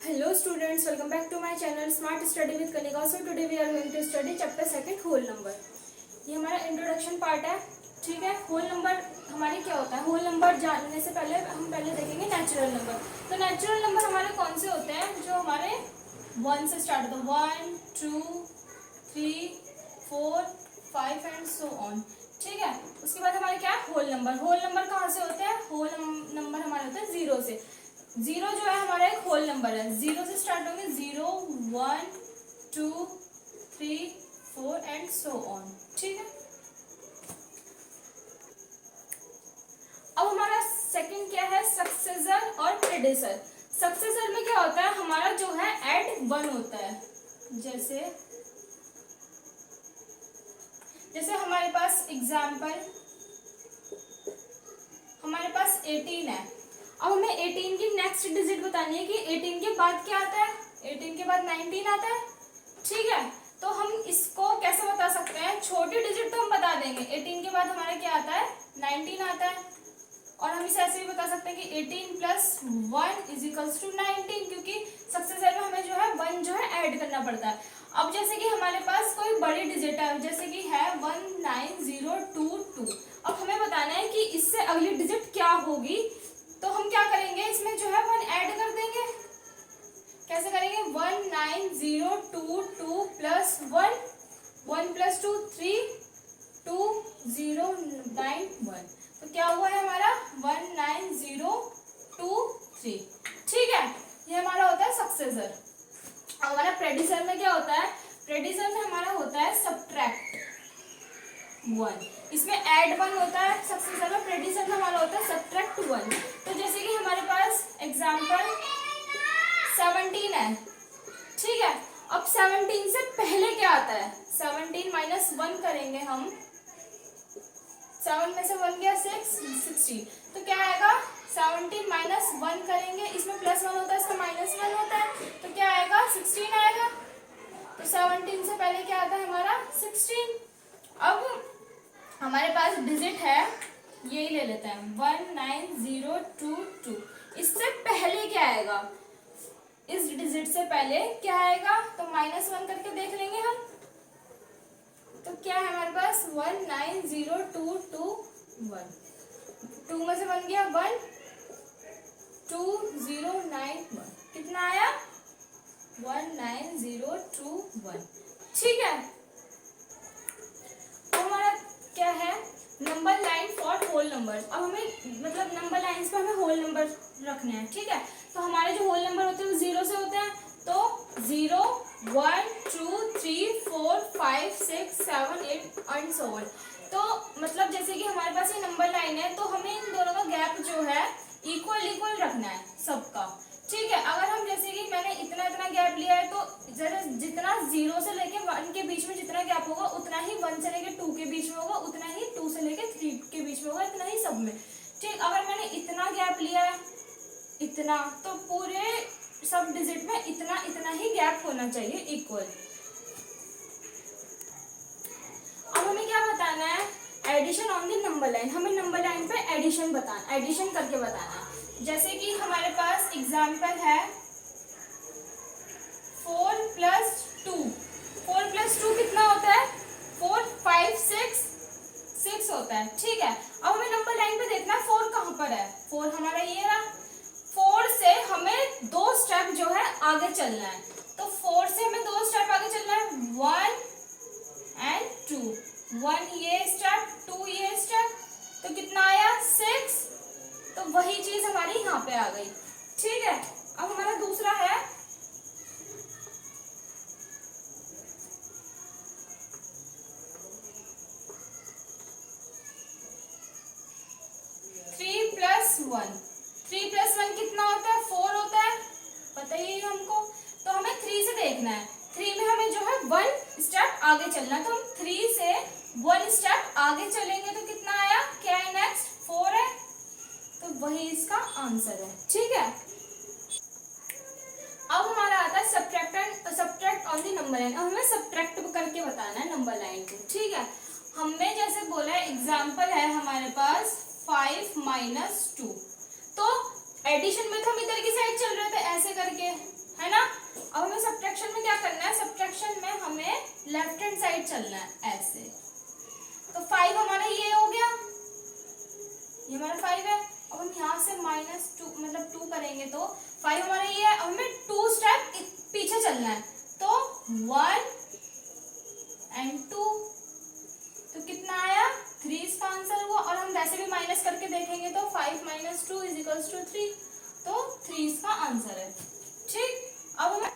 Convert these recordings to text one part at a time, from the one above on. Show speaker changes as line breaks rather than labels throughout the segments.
Hello students, welcome back to my channel Smart Study with Kanika. So today we are going to study chapter second whole number. ये हमारा introduction part है, ठीक है। Whole number हमारे क्या होता है, होल नंबर जानने से पहले हम देखेंगे नेचुरल नंबर। तो नेचुरल नंबर हमारे कौन से होते हैं, जो हमारे 1 से स्टार्ट होते हैं, 1 2 3 4 5 एंड सो ऑन, ठीक है। उसके बाद हमारे क्या है, होल नंबर। होल नंबर कहाँ से होते हैं, होल नंबर हमारे होते हैं 0 से। 0 जो है हमारा एक होल नंबर है, 0 से स्टार्ट होंगे, 0 1 2 3 4 एंड सो ऑन, ठीक है। अब हमारा सेकंड क्या है, सक्सेसर और प्रेडेसर। सक्सेसर में क्या होता है, हमारा जो है एड 1 होता है। जैसे हमारे पास एग्जाम्पल, हमारे पास 18 है। अब हमें 18 की नेक्स्ट डिजिट बतानी है कि 18 के बाद क्या आता है, 18 के बाद 19 आता है, ठीक है। तो हम इसको कैसे बता सकते हैं, छोटी डिजिट तो हम बता देंगे, 18 के बाद हमारा क्या आता है, 19 आता है। और हम इसे ऐसे भी बता सकते हैं कि 18 प्लस 1 इज इक्वल्स टू 19, क्योंकि सक्सेसर में हमें जो है 1 जो है ऐड करना पड़ता है। अब जैसे कि हमारे पास कोई बड़ी डिजिट है, जैसे कि है 19022। अब हमें बताना है कि इससे अगली डिजिट क्या होगी, तो हम क्या करेंगे, इसमें जो है 1 ऐड कर देंगे। कैसे करेंगे, 19022 प्लस 1 1 प्लस 2 3 2091। तो क्या हुआ है हमारा 19023, ठीक है। ये हमारा होता है सक्सेसर। अब हमारा प्रेडिसर में क्या होता है, प्रेडिसर में हमारा होता है सब्ट्रैक्ट 1। इसमें ऐड 1 होता है सक्सेसर में, प्रेडिसर में हमारा होता है सब्ट्रैक्ट 1। तो जैसे कि हमारे पास एग्जाम्पल 17 है, ठीक है। अब 17 से पहले क्या आता है, 17 माइनस 1 करेंगे हम, 7 में से 1 गया 6 16। तो क्या आएगा, 17 माइनस 1 करेंगे, इसमें प्लस 1 होता है, इसमें माइनस 1 होता है, तो क्या आएगा 16 आएगा। तो 17 से पहले क्या आता है हमारा 16। अब हमारे पास डिजिट है, यही ले लेते हैं 19022। इससे पहले क्या आएगा, इस डिजिट से पहले क्या आएगा, तो माइनस 1 करके देख लेंगे हम। तो क्या है हमारे पास 19022 2 में से 1 गया 1 2091। कितना आया 19021, ठीक है। तो हमारा क्या है, number line for whole number. अब हमें मतलब नंबर लाइंस पे हमें होल नंबर रखने हैं, ठीक है। तो हमारे जो होल नंबर होते हैं वो 0 से होते हैं, तो 0 1 2 3 4 5 6 7 8 एंड सो ऑन। तो मतलब जैसे कि हमारे पास ये नंबर लाइन है, तो हमें इन दोनों का गैप जो है इक्वल इक्वल रखना है सबका, ठीक है। अगर हम जैसे कि मैंने इतना इतना गैप लिया है, तो जरा जितना 0 से लेके 1 के बीच में जितना गैप होगा, उतना ही 1 से लेके 2 के बीच में होगा, उतना ही 2 से लेके 3 के बीच में होगा, इतना ही सब में, ठीक। अगर मैंने इतना गैप लिया है, इतना, तो पूरे सब डिजिट में इतना इतना ही गैप होना चाहिए इक्वल। अब हमें क्या बताना है, addition on the number line. हमें नंबर लाइन पे एडिशन करके बताना है। जैसे कि हमारे पास एग्जाम्पल है 4 प्लस 2। 4 प्लस 2 कितना होता है, 4 5 6 होता है, ठीक है। अब हमें नंबर लाइन पे देखना है 4 कहाँ पर है, 4 हमारा ये रहा। 4 से हमें 2 स्टेप जो है आगे चलना है, तो 4 से हमें 2 स्टेप आगे चलना है, 1 एंड 2। 1 ये स्टेप, 2 ये स्टेप, तो कितना आया 6। तो वही चीज हमारी यहाँ पे आ गई, ठीक है। अब हमारा दूसरा है 3 प्लस 1। 3 प्लस 1 कितना होता है, 4 होता है, पता ही है हमको। तो हमें 3 से देखना है, 3 में हमें जो है 1 स्टेप आगे चलना है, तो हम 3 से 1 स्टेप आगे चलेंगे, तो कितना आया, क्या है नेक्स्ट 4 है, तो वही इसका आंसर है, ठीक है। अब हमारा आता है subtract on the number line. अब हमें सब्ट्रैक्ट करके बताना है नंबर लाइन को, ठीक है। हमने जैसे बोला है, एग्जाम्पल है हमारे पास 5 माइनस 2। तो एडिशन में तो हम इधर की साइड चल रहे थे ऐसे करके, चलना है ऐसे। तो 5 हमारा ये हो गया, ये हमारा 5 है। अब हम यहाँ से -2 मतलब 2 करेंगे तो 5 हमारा ये है। अब हमें 2 स्टेप पीछे चलना है, तो 1 and 2, तो कितना आया 3 इसका आंसर हुआ। और हम वैसे भी माइनस करके देखेंगे तो 5 - 2 = 3, तो 3 इसका आंसर है। ठीक, अब हमें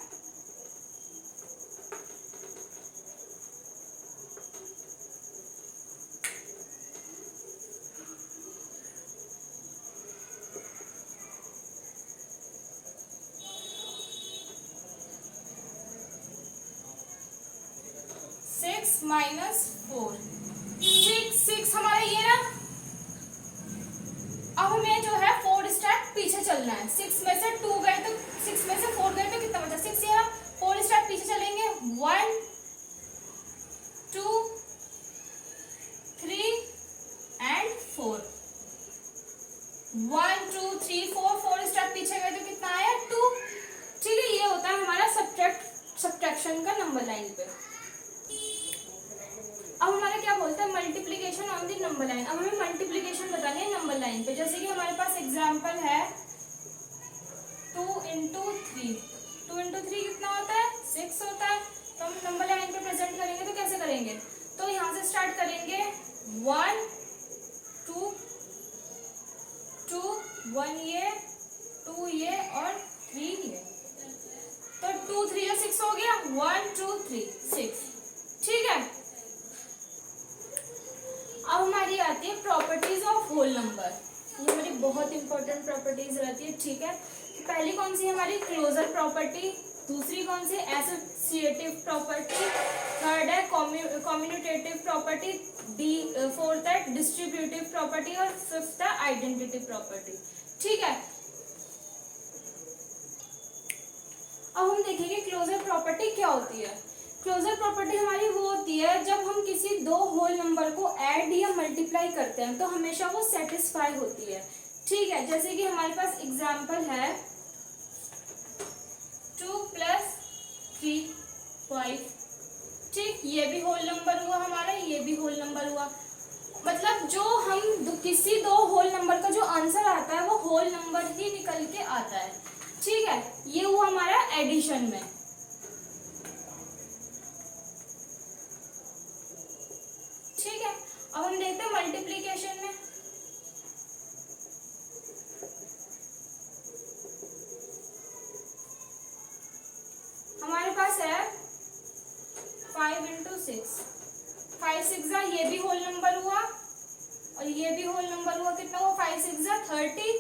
6 - 4, ठीक 6 हमारा ये ना। अब हमें जो है 4 स्टेप पीछे चलना है। 6 में से 2 गए तो 6 में से 4 गए तो कितना बचा 6, ये 4 स्टेप पीछे चलेंगे। 1 2 3 and 4, 1 2 3 4 स्टेप पीछे गए तो कितना आया 2। ठीक है, ये होता है हमारा सब्ट्रैक्शन का नंबर लाइन पे। अब हमारा क्या बोलता है multiplication on the number line. अब हमें मल्टीप्लीकेशन बतानी है नंबर लाइन पे। जैसे कि हमारे पास एग्जांपल है 2 × 3, 2 × 3 कितना होता है 6 होता है। तो हम नंबर लाइन पे प्रेजेंट करेंगे तो कैसे करेंगे, तो यहाँ से स्टार्ट करेंगे 1 2 2 1 ये 2 ये और 3 ये, तो 2 3 और 6 हो गया 1 2 3 6। ठीक है, अब हमारी आती है प्रॉपर्टीज ऑफ होल नंबर। ये हमारी बहुत इंपॉर्टेंट प्रॉपर्टीज रहती है। ठीक है, तो पहली कौन सी हमारी क्लोजर प्रॉपर्टी, दूसरी कौन सी एसोसिएटिव प्रॉपर्टी, थर्ड है कम्यूटेटिव प्रॉपर्टी, फोर्थ है डिस्ट्रीब्यूटिव प्रॉपर्टी और फिफ्थ है आइडेंटिटी प्रॉपर्टी। ठीक है, अब हम देखेंगे क्लोजर प्रॉपर्टी क्या होती है। क्लोजर प्रॉपर्टी हमारी वो होती है जब हम किसी दो होल नंबर को ऐड या मल्टीप्लाई करते हैं तो हमेशा वो सेटिस्फाई होती है। ठीक है, जैसे कि हमारे पास एग्जांपल है 2 + 3 5। ठीक, ये भी होल नंबर हुआ हमारा, ये भी होल नंबर हुआ। मतलब जो हम किसी दो होल नंबर का जो आंसर आता है वो होल नंबर ही निकल के आता है। ठीक है, ये हुआ हमारा एडिशन में। ठीक है, अब हम देखते हैं मल्टीप्लिकेशन में। हमारे पास है 5 × 6, 5 6 ये भी होल नंबर हुआ और ये भी होल नंबर हुआ। कितना हुआ 5 6 30,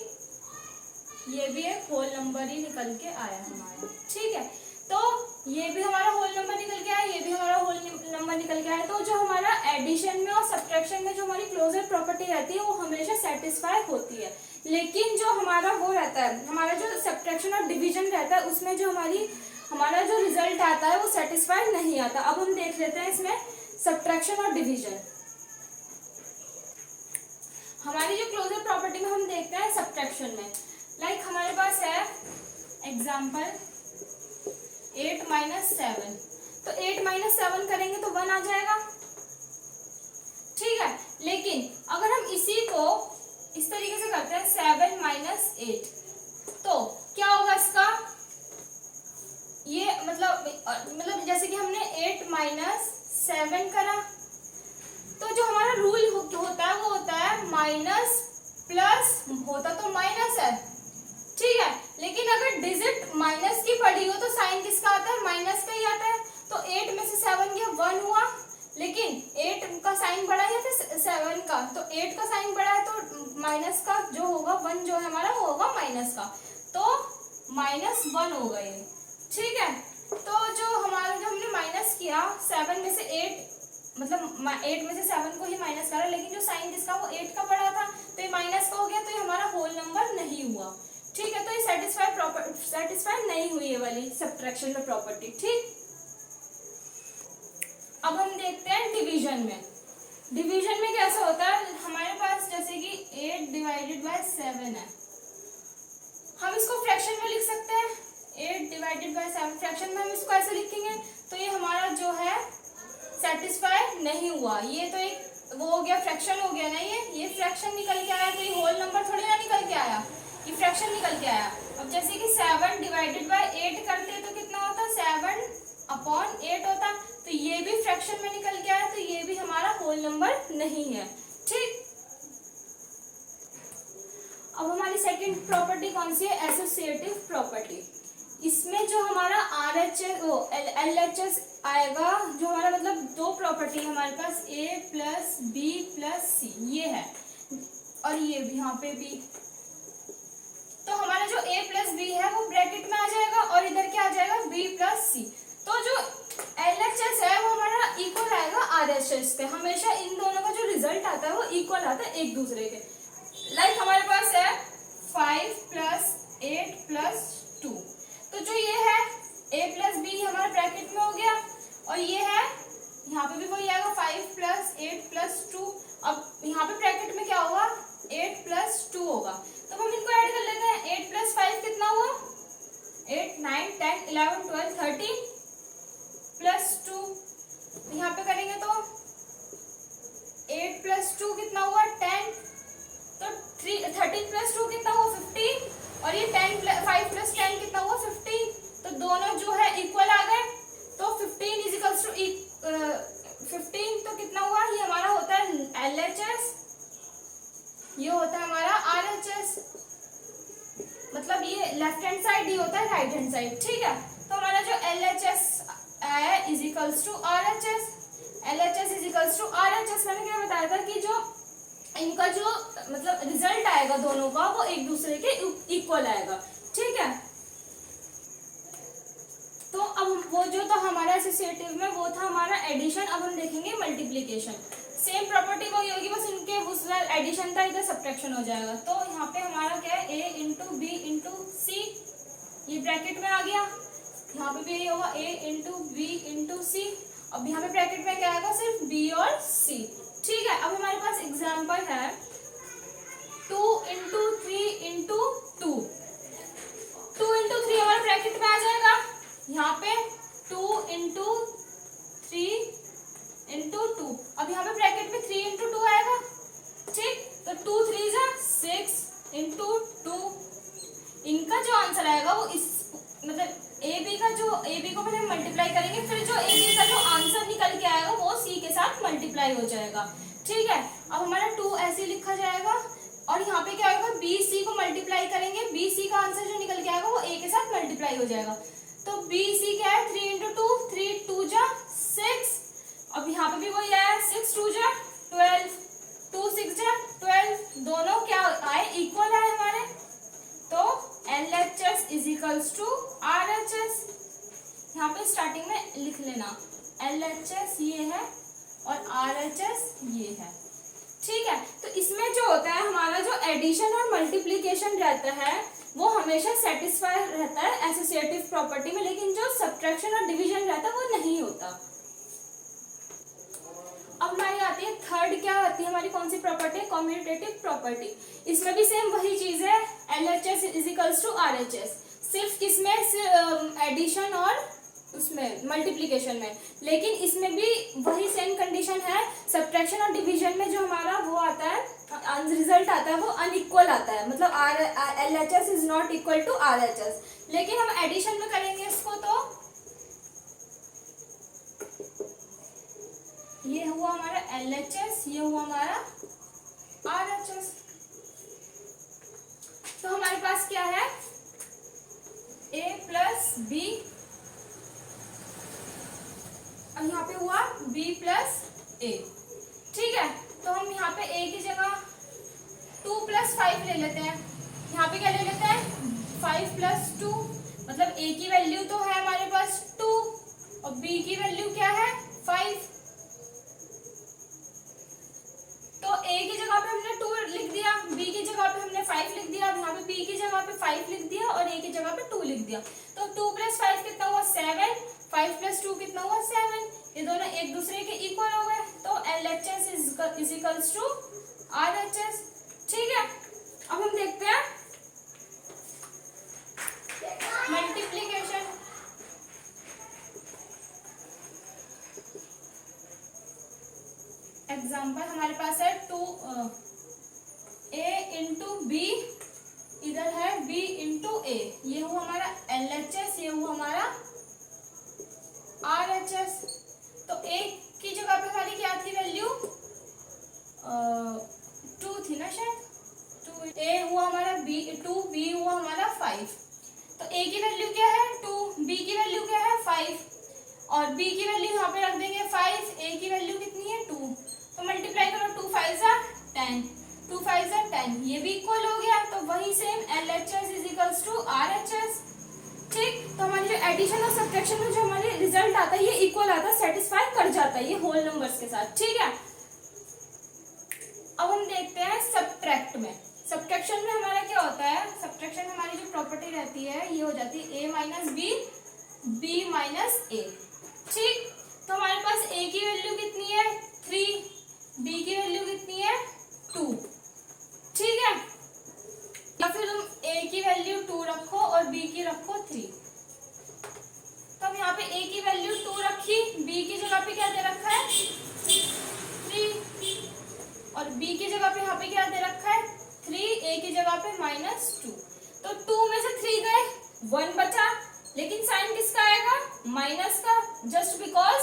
ये भी एक होल नंबर ही निकल के आया हमारा। ठीक है, तो ये भी हमारा होल नंबर निकल के आया, ये भी हमारा होल नंबर निकल के आया। तो जो हमारा एडिशन में और सब्ट्रैक्शन में जो हमारी क्लोजर प्रॉपर्टी रहती है वो हमेशा सेटिस्फाई होती है। लेकिन जो हमारा वो रहता है, हमारा जो सब्ट्रैक्शन और डिवीजन रहता है उसमें जो हमारा जो रिजल्ट आता है वो सेटिस्फाई नहीं आता। अब हम देख लेते हैं इसमें सब्ट्रैक्शन और डिवीजन। हमारी जो क्लोजर प्रॉपर्टी में हम देखते हैं सब्ट्रैक्शन में, लाइक हमारे पास है एग्जाम्पल 8 - 7, तो 8 - 7 करेंगे तो 1 आ जाएगा। ठीक है, लेकिन अगर हम इसी को इस तरीके से करते हैं 7 - 8, तो क्या होगा इसका, ये मतलब जैसे कि हमने 8 - 7 करा, तो जो हमारा रूल होता है वो होता है माइनस प्लस, होता तो माइनस है। ठीक है, लेकिन अगर डिजिट माइनस की पड़ी हो तो साइन किसका आता है, माइनस का ही आता है। तो 8 में से 7 गया 1 हुआ, लेकिन 8 का साइन बड़ा है फिर 7 का, तो 8 का साइन बड़ा है तो माइनस का जो होगा 1 जो है हमारा वो होगा माइनस का, तो -1 हो गए। ठीक है, तो जो हमने माइनस किया 7 में से 8, मतलब 8 में से 7 को ही माइनस करा, लेकिन जो साइन किसका वो 8 का बड़ा था तो ये माइनस का हो गया, तो ये हमारा होल नंबर नहीं हुआ। ठीक है, तो ये सेटिस्फाई नहीं हुई ये वाली सब्ट्रैक्शन में प्रॉपर्टी। ठीक, अब हम देखते हैं डिवीजन में। डिवीजन में कैसा होता है, हमारे पास जैसे कि 8 / 7 है, हम इसको फ्रैक्शन में लिख सकते हैं। 8 / 7 फ्रैक्शन में हम इसको ऐसे लिखेंगे तो ये हमारा जो है सेटिस्फाई नहीं हुआ। ये तो एक वो हो गया, फ्रैक्शन हो गया ना, ये फ्रैक्शन निकल के आया, कोई होल नंबर थोड़ी ना निकल के आया, ये फ्रैक्शन निकल के आया। अब जैसे कि 7 डिवाइडेड बाय 8 करते तो कितना होता, 7/8 होता, तो ये भी फ्रैक्शन में निकल के आया, तो ये भी हमारा होल नंबर नहीं है। ठीक, अब हमारी सेकंड प्रॉपर्टी कौन सी है, एसोसिएटिव प्रॉपर्टी। इसमें जो हमारा RHS वो LHS आएगा, जो हमारा मतलब दो प्रॉपर्टी हमारे पास A plus B plus C ये है, और ये भी यहाँ पे भी, तो हमारा जो A प्लस B है वो ब्रैकेट में आ जाएगा, और इधर क्या आ जाएगा, B प्लस C। तो जो LHS है वो हमारा इक्वल आएगा RHS के, हमेशा इन दोनों का जो रिजल्ट आता है वो इक्वल आता है एक दूसरे के। लाइक हमारे पास है 5 प्लस 8 प्लस 2, तो जो ये है A प्लस B हमारा ब्रैकेट में हो गया, और ये है यहाँ पे भी वही आएगा 5 प्लस 8 प्लस 2। अब यहाँ पे ब्रैकेट में क्या होगा, 8 प्लस 2 होगा, तो हम इनको ऐड कर लेते हैं। 8 प्लस 5 कितना हुआ, 8 9 10 11 12 13 प्लस 2, यहाँ पे करेंगे तो 8 प्लस 2 कितना हुआ 10, तो 13 प्लस 2 कितना हुआ 15, और ये 5 प्लस 10 कितना हुआ 15, तो दोनों जो है इक्वल आ गए, तो 15 इज इक्वल्स टू 15, तो कितना हुआ, ये हमारा होता है LHS, ये होता है हमारा RHS, मतलब ये लेफ्ट हैंड साइड, ये होता है राइट हैंड साइड। ठीक है, तो हमारा जो LHS है is equals to RHS, LHS is equals to RHS। मैंने क्या बताया था कि जो इनका जो मतलब रिजल्ट आएगा दोनों का वो एक दूसरे के इक्वल आएगा। ठीक है, तो अब वो जो तो हमारा एसोसिएटिव में वो था हमारा एडिशन, अब हम देखेंगे मल्टीप्लिकेशन। सेम प्रॉपर्टी वही होगी, बस इनके उस एडिशन था, इधर सब्ट्रैक्शन हो जाएगा। तो यहाँ पे हमारा क्या है, A इंटू बी इंटू सी, ये ब्रैकेट में आ गया, यहाँ पे भी यही होगा A इंटू बी इंटू सी। अब यहाँ पे ब्रैकेट में क्या आएगा, सिर्फ B और C। ठीक है, अब हमारे पास एग्जाम्पल है 2 इंटू 3 इंटू 2, 2 इंटू 3 हमारे ब्रैकेट में आ जाएगा, यहाँ पे 2 इंटू 3 इंटू 2, अब यहाँ पे ब्रैकेट में 3 इंटू 2 आएगा। ठीक, तो 2 3 जा 6 इंटू 2, इनका जो आंसर आएगा वो इस मतलब AB का जो AB को पहले मल्टीप्लाई करेंगे, फिर जो AB का जो आंसर निकल के आएगा वो C के साथ मल्टीप्लाई हो जाएगा। ठीक है, अब हमारा 2 ऐसे लिखा जाएगा, और यहाँ पे क्या होगा, BC को मल्टीप्लाई करेंगे, BC का आंसर जो निकल के आएगा वो A के साथ मल्टीप्लाई हो जाएगा। तो BC क्या है, 3 इंटू 2, 3 2 जा 6, अब यहाँ पे भी वही आया, 6 2 जा 12, 2 6 जा 12, दोनों क्या आए, इक्वल आए हमारे। तो LHS is equals to RHS, यहाँ पे स्टार्टिंग में लिख लेना, LHS ये है और RHS ये है। ठीक है, तो इसमें जो होता है हमारा जो एडिशन और मल्टीप्लिकेशन रहता है वो हमेशा सेटिस्फाई रहता है एसोसिएटिव प्रॉपर्टी में, लेकिन जो सब्ट्रैक्शन और डिवीजन रहता है वो नहीं होता। अब हमारी आती है थर्ड, क्या आती है हमारी, कौन सी प्रॉपर्टी, कम्यूटेटिव प्रॉपर्टी। इसमें भी सेम वही चीज है, LHS is equals to RHS, सिर्फ किसमें, एडिशन और उसमें मल्टीप्लिकेशन में, लेकिन इसमें भी वही सेम कंडीशन है। सब्ट्रैक्शन और डिवीजन में जो हमारा वो आता है रिजल्ट आता है वो अनइक्वल आता है, मतलब LHS is not equal to RHS, लेकिन हम एडिशन में करेंगे इसको, तो ये हुआ हमारा LHS, ये हुआ हमारा RHS। तो हमारे पास क्या है, A प्लस B, अब यहाँ पे हुआ B प्लस A। ठीक है, तो हम यहाँ पे A की जगह 2 प्लस 5 ले लेते हैं, यहाँ पे क्या ले लेते हैं 5 प्लस 2, मतलब A की वैल्यू तो है हमारे पास 2 और B की वैल्यू क्या है 5, तो A की जगह पे हमने 2 लिख दिया, B की जगह पे हमने 5 लिख दिया, अब यहाँ पे B की जगह पे 5 लिख दिया और A की जगह पे 2 लिख दिया, तो 2 प्लस 5 कितना हुआ 7, 5 प्लस 2 कितना हुआ 7, ये दोनों एक दूसरे के इक्वल हो गए, तो LHS is equals to RHS। ठीक है, अब हम देखते हैं मल्टीप्लिकेशन। एग्जाम्पल हमारे पास है टू ए इंटू बी, इधर है बी इंटू ए, ये हुआ हमारा LHS, ये हुआ हमारा RHS। तो ए की जगह पे हमारी क्या थी वैल्यू, 2 थी ना शायद, 2 ए हुआ हमारा बी 2, बी हुआ हमारा 5। तो ए की वैल्यू क्या है 2, बी की वैल्यू क्या है 5 और बी की वैल्यू यहाँ पे रख देंगे 5, ए की वैल्यू कितनी है 2। तो मल्टीप्लाई करो 2 5 जा 10, 2 5 जा 10, ये भी इक्वल हो गया। तो वही same LHS is equals to RHS। ठीक, तो हमारी जो एडिशन और सब्ट्रैक्शन में जो हमारे रिजल्ट आता है ये इक्वल आता है, सेटिस्फाई कर जाता है ये होल नंबर्स के साथ। ठीक है, अब हम देखते हैं सब्ट्रैक्ट में। सब्ट्रैक्शन में हमारा क्या होता है, सब्ट्रैक्शन में हमारी जो प्रॉपर्टी रहती है ये हो जाती है a minus B, b minus A. ठीक, तो हमारे पास a की वैल्यू कितनी है 3, b की वैल्यू कितनी है 2। ठीक है, या फिर तुम a की वैल्यू 2 रखो और b की रखो 3। तो हम यहाँ पे a की वैल्यू 2 रखी, b की जगह पे क्या दे रखा है 3 और b की जगह पे यहाँ पे क्या दे रखा है 3, a की जगह पे -2। तो 2 में से 3 गए, 1 बचा, लेकिन साइन किसका आएगा माइनस का, जस्ट बिकॉज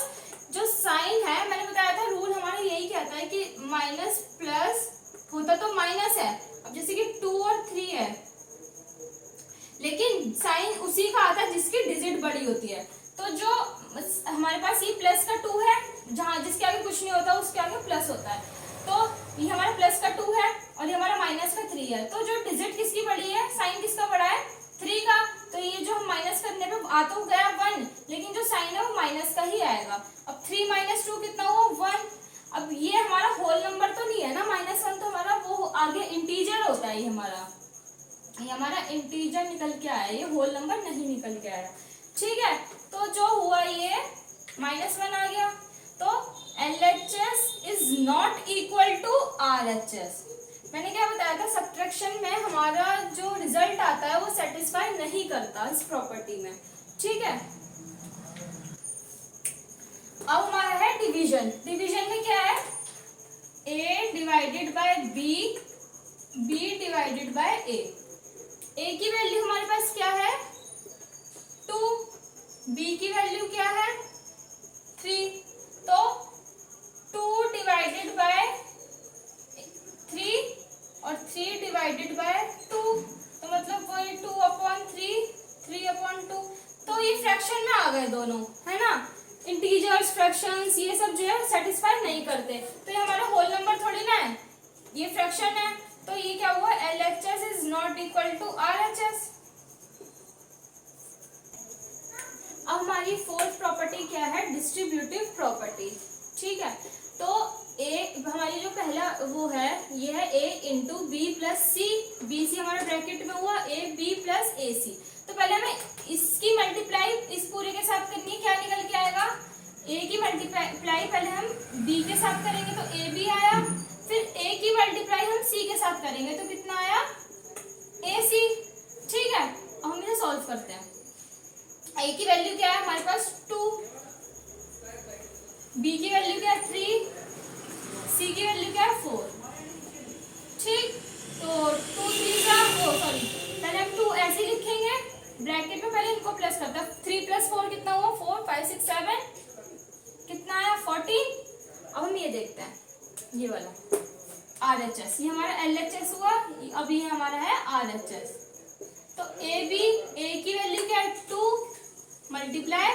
जो साइन है मैंने बताया था रूल हमारा यही कहता है कि माइनस प्लस होता तो माइनस है। अब जैसे कि 2 और 3 है, लेकिन साइन उसी का आता है जिसकी डिजिट बड़ी होती है। तो जो हमारे पास ये प्लस का 2 है, जहां जिसके आगे कुछ नहीं होता उसके आगे प्लस होता है। तो ये हमारा प्लस का 2 है और ये हमारा माइनस का 3 है। तो जो डिजिट किसकी बड़ी है, साइन किसका बड़ा है 3 का। तो ये जो हम माइनस करने पे आ तो गया 1, लेकिन जो साइन है वो माइनस का ही आएगा। अब 3 माइनस 2 कितना हुआ 1। अब ये हमारा होल नंबर तो नहीं है ना -1, तो हमारा वो आगे इंटीजर होता है, ये हमारा इंटीजर निकल के आया, ये होल नंबर नहीं निकल के आया। ठीक है, तो जो हुआ ये -1 आ गया। तो LHS is not equal to RHS। मैंने क्या बताया था, सब्ट्रैक्शन में हमारा जो रिजल्ट आता है वो सेटिस्फाई नहीं करता इस प्रॉपर्टी में। ठीक है, अब हमारा है डिवीजन। डिवीजन में क्या है A divided by B, B divided by A। A की वैल्यू हमारे पास क्या है 2, B की वैल्यू क्या है 3। तो 2 डिवाइडेड बाय 3 और 3 डिवाइडेड बाय 2, तो मतलब वही 2/3, 3/2। तो ये फ्रैक्शन में आ गए दोनों, है ना। इंटीजर्स, फ्रैक्शंस ये सब जो है सेटिस्फाई नहीं करते, तो ये हमारा होल नंबर थोड़ी ना है, ये फ्रैक्शन है। तो ये क्या हुआ LHS is not equal to RHS। अब हमारी फोर्थ प्रॉपर्टी क्या है, डिस्ट्रीब्यूटिव प्रॉपर्टी। ठीक है, तो A हमारी जो पहला वो है ये है A into B plus C, B C हमारा ब्रैकेट में हुआ ए बी प्लस ए सी। तो पहले हमें इसकी मल्टीप्लाई इस पूरे के साथ करनी है, क्या निकल के आएगा A की मल्टीप्लाई पहले हम B के साथ करेंगे तो ए बी आया, फिर A की मल्टीप्लाई हम C के साथ करेंगे तो कितना आया AC। ठीक है, अब हम इसे सॉल्व करते हैं। A की वैल्यू क्या है हमारे पास 2, B की वैल्यू क्या है 3, C की वैल्यू क्या है 4। ठीक, तो 2 3 का सॉरी पहले हम 2 ऐसे लिखेंगे ब्रैकेट में, पहले इनको प्लस करते हैं। 3 + 4 कितना हुआ 4 5 6 7 कितना आया 14। अब हम ये देखते हैं, ये वाला RHS, ये हमारा LHS हुआ, अब ये हमारा है RHS। तो A की वैल्यू क्या है 2 मल्टीप्लाई,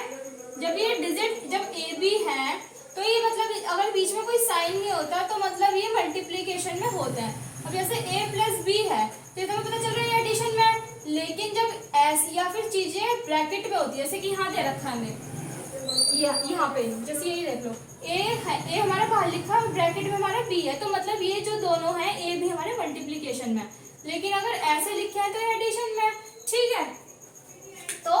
जब ये डिजिट जब AB है तो ये मतलब अगर बीच में कोई साइन नहीं होता तो मतलब ये मल्टीप्लीकेशन में होता है। अब जैसे A + B है तो ये तो पता चल रहा है एडिशन में है, लेकिन जब ऐसी या फिर चीजें ब्रैकेट में होती है, जैसे कि यहाँ दे रखा है हमें यहाँ पे, जैसे ये देख लो A है, A हमारा बाहर लिखा है, ब्रैकेट में हमारा B है, तो मतलब ये जो दोनों है A भी हमारे मल्टीप्लीकेशन में, लेकिन अगर ऐसे लिखे हैं तो एडिशन में। ठीक है, तो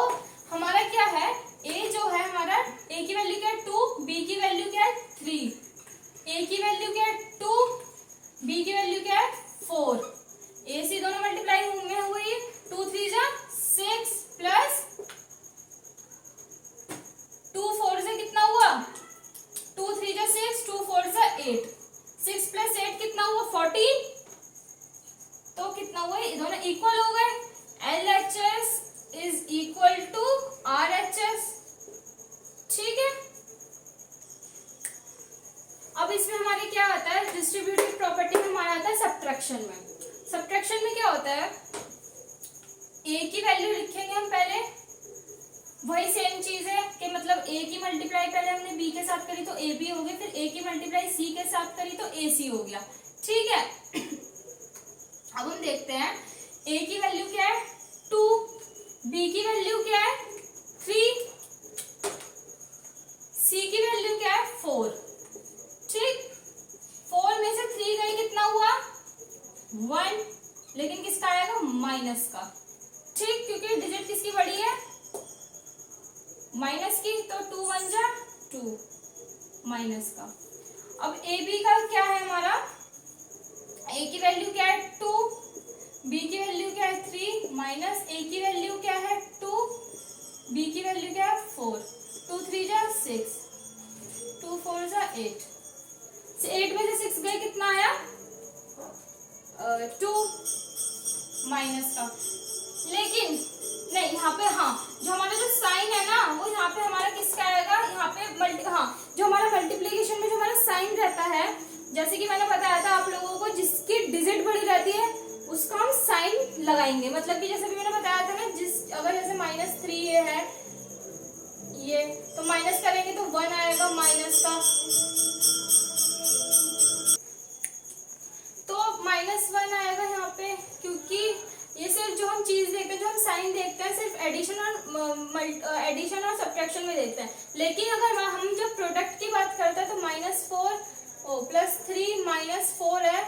हमारा क्या है A जो है हमारा A की वैल्यू क्या है 2, B की वैल्यू क्या है 3, A की वैल्यू क्या है 2, B की वैल्यू क्या है 4। AC दोनों मल्टीप्लाई में हुई 2 3 जा 6 प्लस 2 4 से कितना हुआ 2 3 जा 6, 2 4 जा 8। सब्ट्रैक्शन में। सब्ट्रैक्शन में क्या होता है, ए की वैल्यू लिखेंगे हम पहले, वही सेम चीज है कि मतलब ए की मल्टीप्लाई पहले हमने बी के साथ करी तो ए बी हो गया, फिर ए की मल्टीप्लाई सी के साथ करी तो ए सी हो गया, ठीक है। अब हम देखते हैं ए की वैल्यू क्या है 2, बी की वैल्यू क्या है 3, सी की वैल्यू क्या है 4, ठीक। 4 में से 3 गई कितना हुआ 1, लेकिन किसका आएगा माइनस का, ठीक, क्योंकि डिजिट किसकी बड़ी है माइनस की, तो 2 1 जा 2 माइनस का। अब ए बी का क्या है हमारा, ए की वैल्यू क्या है 2, बी की वैल्यू क्या है 3 माइनस ए की वैल्यू क्या है 2, बी की वैल्यू क्या है 4, 2 3 जा 6, 2 4 जा 8, 8 में से 6 गए कितना आया 2 माइनस का। लेकिन नहीं, यहाँ पे हाँ जो हमारा जो साइन है ना वो यहाँ पे हमारा किसका आएगा, यहाँ पे हाँ जो हमारा मल्टीप्लिकेशन में जो हमारा साइन रहता है, जैसे कि मैंने बताया था आप लोगों को, जिसकी डिजिट बड़ी रहती है उसका हम साइन लगाएंगे। मतलब कि जैसे भी मैंने बताया था ना, जिस अगर जैसे -3 ये है ये, तो माइनस करेंगे तो 1 आएगा माइनस का, तो -1 आएगा यहाँ पे, क्योंकि ये सिर्फ जो हम चीज देखते हैं, जो हम साइन देखते हैं, सिर्फ एडिशन और सब्ट्रैक्शन में देखते हैं। लेकिन अगर हम जब प्रोडक्ट की बात करते हैं तो -4 +3 -4 है,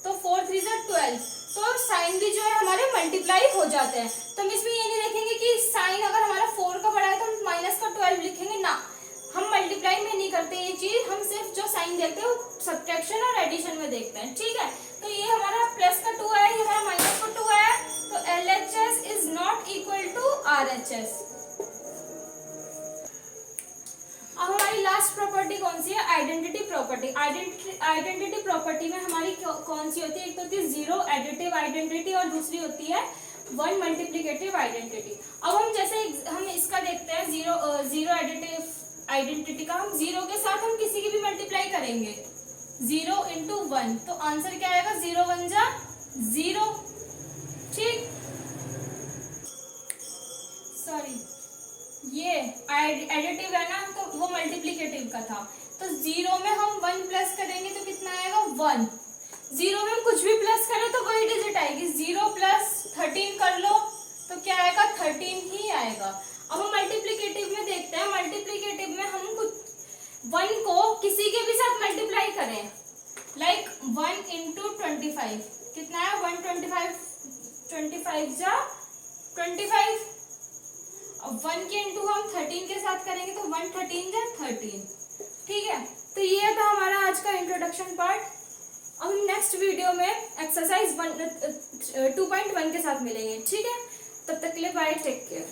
तो 4 3 जा 12, तो साइन भी जो है हमारे मल्टीप्लाई हो जाते हैं। तो हम इसमें ये नहीं देखेंगे कि साइन अगर हमारा 4 का बड़ा है तो हम माइनस का 12 लिखेंगे ना, हम मल्टीप्लाई में नहीं करते ये चीज, हम सिर्फ जो साइन देखते हैं वो सब्ट्रैक्शन और एडिशन में देखते हैं, ठीक है। तो ये हमारा प्लस का 2 है, ये हमारा माइनस का 2 है, तो LHS is not equal to RHS। अब हमारी लास्ट प्रॉपर्टी कौन सी है, आइडेंटिटी प्रॉपर्टी। आइडेंटिटी प्रॉपर्टी में हमारी कौन सी होती है, एक तो होती है 0 एडिटिव आइडेंटिटी और दूसरी होती है 1 मल्टीप्लिकेटिव आइडेंटिटी। अब हम जैसे हम इसका देखते हैं 0 एडिटिव आइडेंटिटी का, हम 0 के साथ हम किसी की भी मल्टीप्लाई करेंगे, 0 × 1, तो आंसर क्या आएगा 0 1 जा 0, ठीक। सॉरी, ये एडिटिव है ना, तो वो मल्टीप्लिकेटिव का था, तो 0 में हम 1 प्लस करेंगे तो कितना आएगा 1, 0 में हम कुछ भी प्लस करें तो वही डिजिट आएगी, 0 + 13 कर लो तो क्या आएगा 13 ही आएगा। अब हम मल्टीप्लिकेटिव में देखते हैं, मल्टीप्लिकेटिव में हम कुछ 1 को किसी के भी साथ मल्टीप्लाई करें, लाइक 1 × 25 कितना है 125, 25 जा 25, अब 1 के इंटू हम 13 के साथ करेंगे तो 1 13 जा 13, ठीक है। तो ये था हमारा आज का इंट्रोडक्शन पार्ट। अब हम नेक्स्ट वीडियो में एक्सरसाइज 2.1 के साथ मिलेंगे, ठीक है। तब तक के लिए बाय, टेक केयर।